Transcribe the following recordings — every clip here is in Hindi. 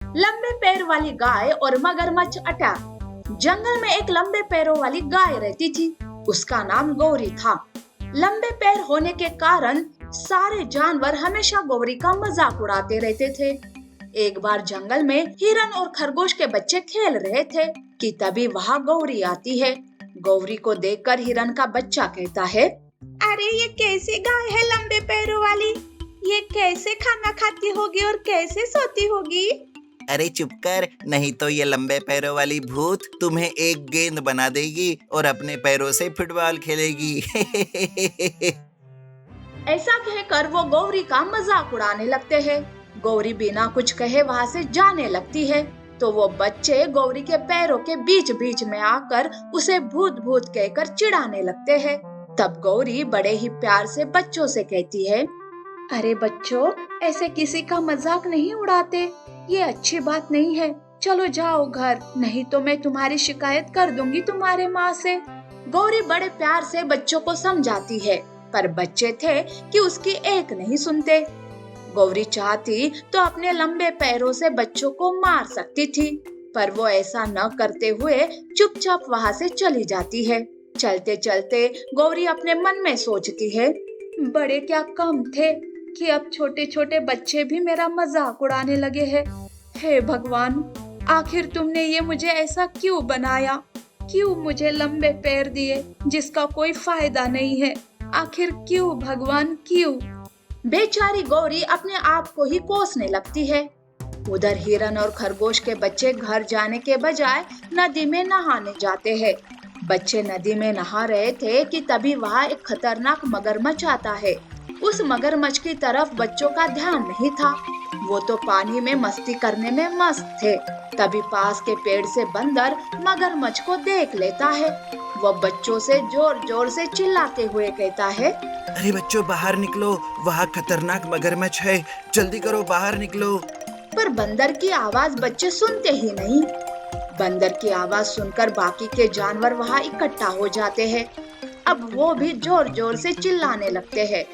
लंबे पैर वाली गाय और मगरमच्छ अटैक। जंगल में एक लंबे पैरों वाली गाय रहती थी। उसका नाम गौरी था। लंबे पैर होने के कारण सारे जानवर हमेशा गौरी का मजाक उड़ाते रहते थे। एक बार जंगल में हिरन और खरगोश के बच्चे खेल रहे थे कि तभी वहां गौरी आती है। गौरी को देखकर हिरन का बच्चा कहता है, अरे ये कैसी गाय है लंबे पैरों वाली? ये कैसे खाना खाती होगी और कैसे सोती होगी? अरे चुप कर, नहीं तो ये लंबे पैरों वाली भूत तुम्हें एक गेंद बना देगी और अपने पैरों से फुटबॉल खेलेगी। ऐसा कहकर वो गौरी का मजाक उड़ाने लगते हैं। गौरी बिना कुछ कहे वहां से जाने लगती है। तो वो बच्चे गौरी के पैरों के बीच बीच में आकर उसे भूत भूत कहकर चिढ़ाने लगते हैं। तब गौरी बड़े ही प्यार से बच्चों से कहती है, अरे बच्चों, ऐसे किसी का मजाक नहीं उड़ाते, ये अच्छी बात नहीं है। चलो जाओ घर, नहीं तो मैं तुम्हारी शिकायत कर दूंगी तुम्हारे माँ से। गौरी बड़े प्यार से बच्चों को समझाती है, पर बच्चे थे कि उसकी एक नहीं सुनते। गौरी चाहती तो अपने लंबे पैरों से बच्चों को मार सकती थी, पर वो ऐसा न करते हुए चुपचाप वहाँ से चली जाती है। चलते चलते गौरी अपने मन में सोचती है, बड़े क्या कम थे कि अब छोटे छोटे बच्चे भी मेरा मजाक उड़ाने लगे हैं। हे भगवान, आखिर तुमने ये मुझे ऐसा क्यों बनाया? क्यों मुझे लंबे पैर दिए जिसका कोई फायदा नहीं है? आखिर क्यों भगवान, क्यों? बेचारी गौरी अपने आप को ही कोसने लगती है। उधर हिरन और खरगोश के बच्चे घर जाने के बजाय नदी में नहाने जाते हैं। बच्चे नदी में नहा रहे थे कि तभी वहाँ एक खतरनाक मगरमच्छ आता है। उस मगरमच्छ की तरफ बच्चों का ध्यान नहीं था। वो तो पानी में मस्ती करने में मस्त थे। तभी पास के पेड़ से बंदर मगरमच्छ को देख लेता है। वो बच्चों से जोर जोर से चिल्लाते हुए कहता है, अरे बच्चों, बाहर निकलो, वहाँ खतरनाक मगरमच्छ है, जल्दी करो, बाहर निकलो। पर बंदर की आवाज बच्चे सुनते ही नहीं। बंदर की आवाज सुनकर बाकी के जानवर वहाँ इकट्ठा हो जाते हैं। अब वो भी जोर जोर से चिल्लाने लगते हैं।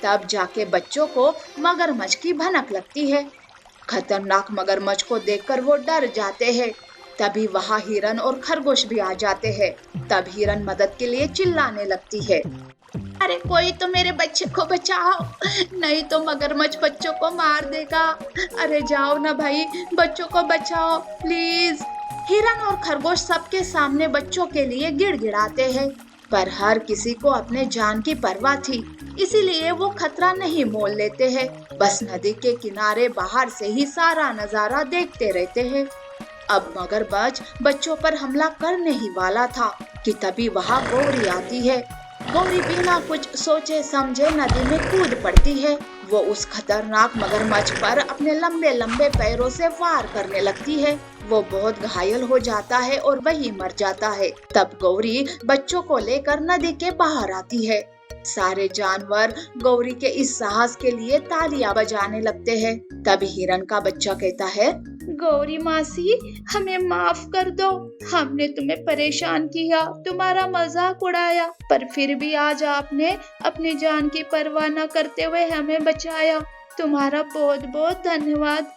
तब जाके बच्चों को मगरमच्छ की भनक लगती है। खतरनाक मगरमच्छ को देखकर वो डर जाते हैं। तभी वहाँ हिरन और खरगोश भी आ जाते हैं। तब हिरन मदद के लिए चिल्लाने लगती है, अरे कोई तो मेरे बच्चे को बचाओ, नहीं तो मगरमच्छ बच्चों को मार देगा। अरे जाओ ना भाई, बच्चों को बचाओ प्लीज। हिरन और खरगोश सबके सामने बच्चों के लिए गिड़गिड़ाते हैं, पर हर किसी को अपने जान की परवाह थी, इसीलिए वो खतरा नहीं मोल लेते हैं। बस नदी के किनारे बाहर से ही सारा नजारा देखते रहते हैं। अब मगरमच्छ बच्चों पर हमला करने ही वाला था कि तभी वहाँ गौरी आती है। गौरी बिना कुछ सोचे समझे नदी में कूद पड़ती है। वो उस खतरनाक मगरमच्छ पर अपने लंबे लंबे पैरों से वार करने लगती है। वो बहुत घायल हो जाता है और वही मर जाता है। तब गौरी बच्चों को लेकर नदी के बाहर आती है। सारे जानवर गौरी के इस साहस के लिए तालियां बजाने लगते हैं। तभी हिरन का बच्चा कहता है, गौरी मासी, हमें माफ कर दो। हमने तुम्हें परेशान किया, तुम्हारा मजाक उड़ाया, पर फिर भी आज आपने अपनी जान की परवाह न करते हुए हमें बचाया। तुम्हारा बहुत बहुत धन्यवाद।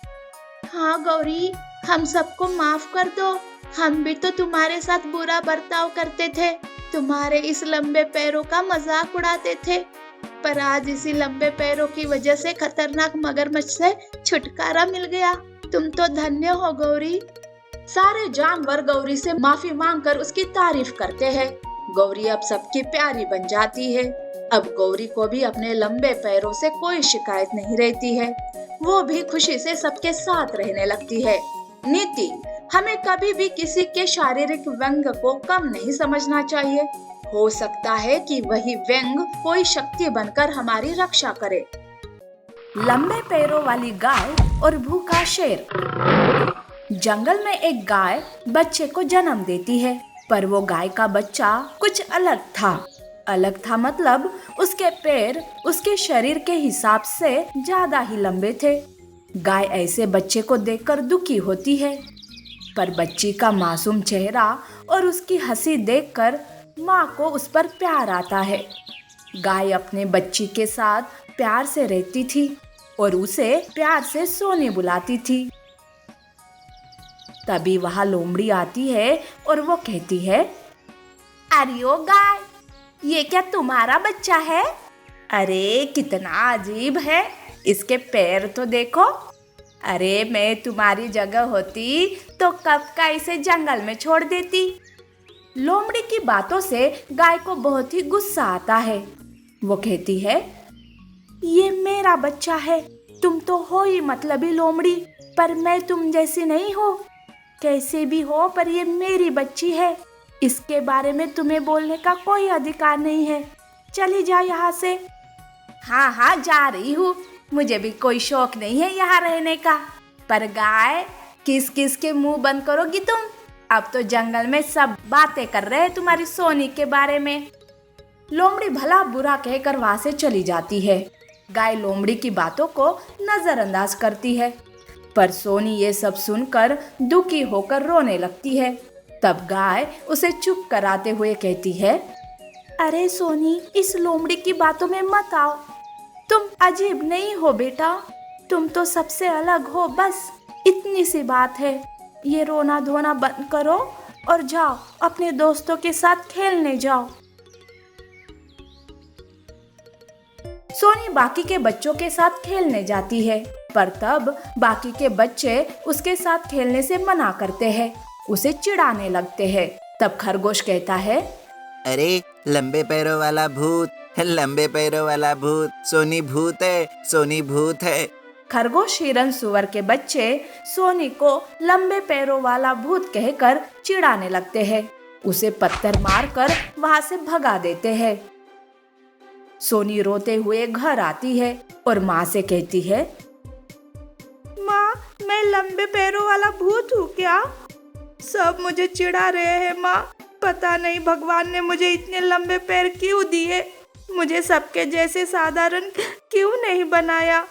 हाँ गौरी, हम सबको माफ कर दो। हम भी तो तुम्हारे साथ बुरा बर्ताव करते थे, तुम्हारे इस लंबे पैरों का मजाक उड़ाते थे, पर आज इसी लंबे पैरों की वजह से खतरनाक मगरमच्छ से छुटकारा मिल गया। तुम तो धन्य हो गौरी। सारे जानवर गौरी से माफी मांगकर उसकी तारीफ करते हैं। गौरी अब सबकी प्यारी बन जाती है। अब गौरी को भी अपने लंबे पैरों से कोई शिकायत नहीं रहती है। वो भी खुशी से सबके साथ रहने लगती है। नीति: हमें कभी भी किसी के शारीरिक व्यंग को कम नहीं समझना चाहिए। हो सकता है कि वही व्यंग कोई शक्ति बनकर हमारी रक्षा करे। लंबे पैरों वाली गाय और भूखा शेर। जंगल में एक गाय बच्चे को जन्म देती है, पर वो गाय का बच्चा कुछ अलग था। अलग था मतलब उसके पैर उसके शरीर के हिसाब से ज्यादा ही लंबे थे। गाय ऐसे बच्चे को देखकर दुखी होती है, पर बच्ची का मासूम चेहरा और उसकी हंसी देखकर माँ को उस पर प्यार आता है। गाय अपने बच्ची के साथ प्यार से रहती थी और उसे प्यार से सोने बुलाती थी। तभी वहाँ लोमड़ी आती है और वो कहती है, अरे ओ गाय, ये क्या तुम्हारा बच्चा है? अरे कितना अजीब है, इसके पैर तो देखो। अरे मैं तुम्हारी जगह होती तो कब का इसे जंगल में छोड़ देती। लोमड़ी की बातों से गाय को बहुत ही गुस्सा आता है। वो कहती है, ये मेरा बच्चा है, तुम तो हो ही मतलबी लोमड़ी, पर मैं तुम जैसी नहीं हो। कैसे भी हो, पर ये मेरी बच्ची है, इसके बारे में तुम्हें बोलने का कोई अधिकार नहीं है। चली जा यहाँ से। हाँ हाँ, जा रही हूँ, मुझे भी कोई शौक नहीं है यहाँ रहने का। पर गाय, किस किस के मुंह बंद करोगी तुम? अब तो जंगल में सब बातें कर रहे हैं तुम्हारी सोनी के बारे में। लोमड़ी भला बुरा कहकर वहां से चली जाती है। गाय लोमड़ी की बातों को नजरअंदाज करती है, पर सोनी ये सब सुनकर दुखी होकर रोने लगती है। तब गाय उसे चुप कराते हुए कहती है, अरे सोनी, इस लोमड़ी की बातों में मत आओ। तुम अजीब नहीं हो बेटा, तुम तो सबसे अलग हो, बस इतनी सी बात है। ये रोना धोना बंद करो और जाओ अपने दोस्तों के साथ खेलने जाओ। सोनी बाकी के बच्चों के साथ खेलने जाती है, पर तब बाकी के बच्चे उसके साथ खेलने से मना करते हैं, उसे चिढ़ाने लगते हैं। तब खरगोश कहता है, अरे लंबे पैरों वाला भूत, लंबे पैरों वाला भूत, सोनी भूत है, सोनी भूत है। खरगोश, हिरन, सुअर के बच्चे सोनी को लंबे पैरों वाला भूत कहकर चिढ़ाने लगते हैं, उसे पत्थर मारकर वहां से भगा देते हैं। सोनी रोते हुए घर आती है और माँ से कहती है, माँ, मैं लंबे पैरों वाला भूत हूँ क्या? सब मुझे चिढ़ा रहे हैं माँ, पता नहीं भगवान ने मुझे इतने लंबे पैर क्यों दिए, मुझे सबके जैसे साधारण क्यों नहीं बनाया।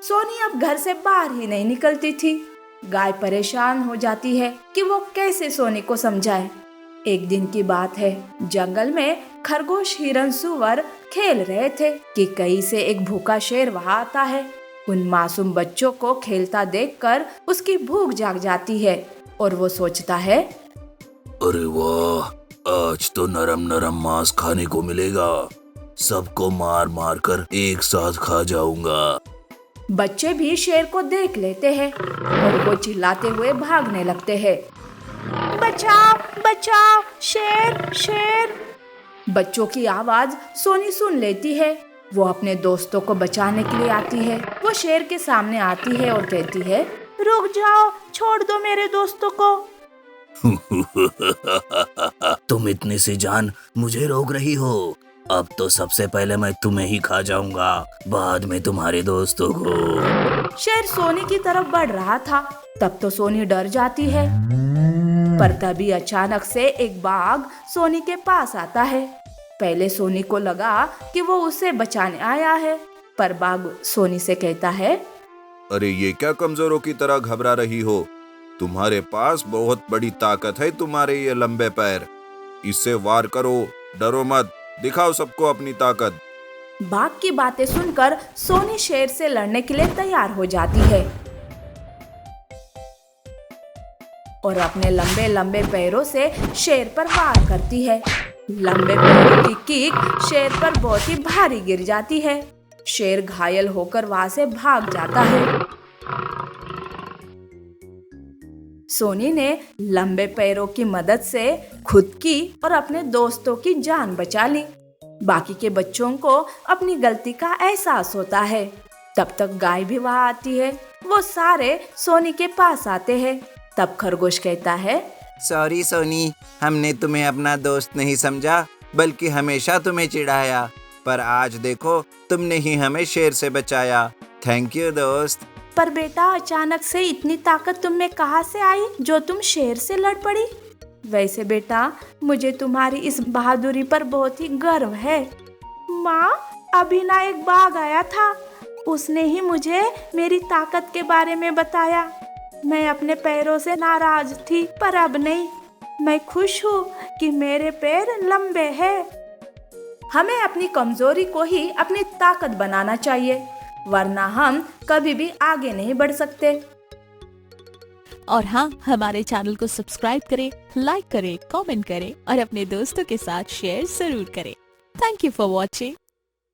सोनी अब घर से बाहर ही नहीं निकलती थी। गाय परेशान हो जाती है कि वो कैसे सोनी को समझाए। एक दिन की बात है, जंगल में खरगोश, हिरन, सुअर खेल रहे थे कि कहीं से एक भूखा शेर वहां आता है। उन मासूम बच्चों को खेलता देखकर उसकी भूख जाग जाती है और वो सोचता है, अरे वाह, आज तो नरम नरम मांस खाने को मिलेगा, सबको मार मार कर एक साथ खा जाऊंगा। बच्चे भी शेर को देख लेते हैं और वो चिल्लाते हुए भागने लगते हैं, बचाओ बचाओ, शेर शेर। बच्चों की आवाज सोनी सुन लेती है। वो अपने दोस्तों को बचाने के लिए आती है। वो शेर के सामने आती है और कहती है, रुक जाओ, छोड़ दो मेरे दोस्तों को। तुम इतनी सी जान मुझे रोक रही हो, अब तो सबसे पहले मैं तुम्हें ही खा जाऊंगा, बाद में तुम्हारे दोस्तों को। शेर सोनी की तरफ बढ़ रहा था। तब तो सोनी डर जाती है, पर तभी अचानक से एक बाघ सोनी के पास आता है। पहले सोनी को लगा कि वो उसे बचाने आया है, पर बाघ सोनी से कहता है, अरे ये क्या कमजोरों की तरह घबरा रही हो, तुम्हारे पास बहुत बड़ी ताकत है, तुम्हारे ये लंबे पैर, इससे वार करो, डरो मत, दिखाओ सबको अपनी ताकत। बाघ की बातें सुनकर सोनी शेर से लड़ने के लिए तैयार हो जाती है और अपने लंबे लंबे पैरों से शेर पर वार करती है। लंबे पैरों की कीक शेर पर बहुत ही भारी गिर जाती है। शेर घायल होकर वहां से भाग जाता है। सोनी ने लंबे पैरों की मदद से खुद की और अपने दोस्तों की जान बचा ली। बाकी के बच्चों को अपनी गलती का एहसास होता है। तब तक गाय भी वहां आती है। वो सारे सोनी के पास आते हैं। तब खरगोश कहता है, सॉरी सोनी, हमने तुम्हें अपना दोस्त नहीं समझा, बल्कि हमेशा तुम्हें चिढ़ाया, पर आज देखो तुमने ही हमें शेर से बचाया। थैंक यू दोस्त। पर बेटा, अचानक से इतनी ताकत तुम में कहाँ से आई जो तुम शेर से लड़ पड़ी? वैसे बेटा, मुझे तुम्हारी इस बहादुरी पर बहुत ही गर्व है। माँ, अभी ना एक बाघ आया था, उसने ही मुझे मेरी ताकत के बारे में बताया। मैं अपने पैरों से नाराज थी, पर अब नहीं। मैं खुश हूँ कि मेरे पैर लंबे हैं। हमें अपनी कमजोरी को ही अपनी ताकत बनाना चाहिए, वरना हम कभी भी आगे नहीं बढ़ सकते। और हाँ, हमारे चैनल को सब्सक्राइब करें, लाइक करें, कमेंट करें और अपने दोस्तों के साथ शेयर जरूर करें। Thank you for watching.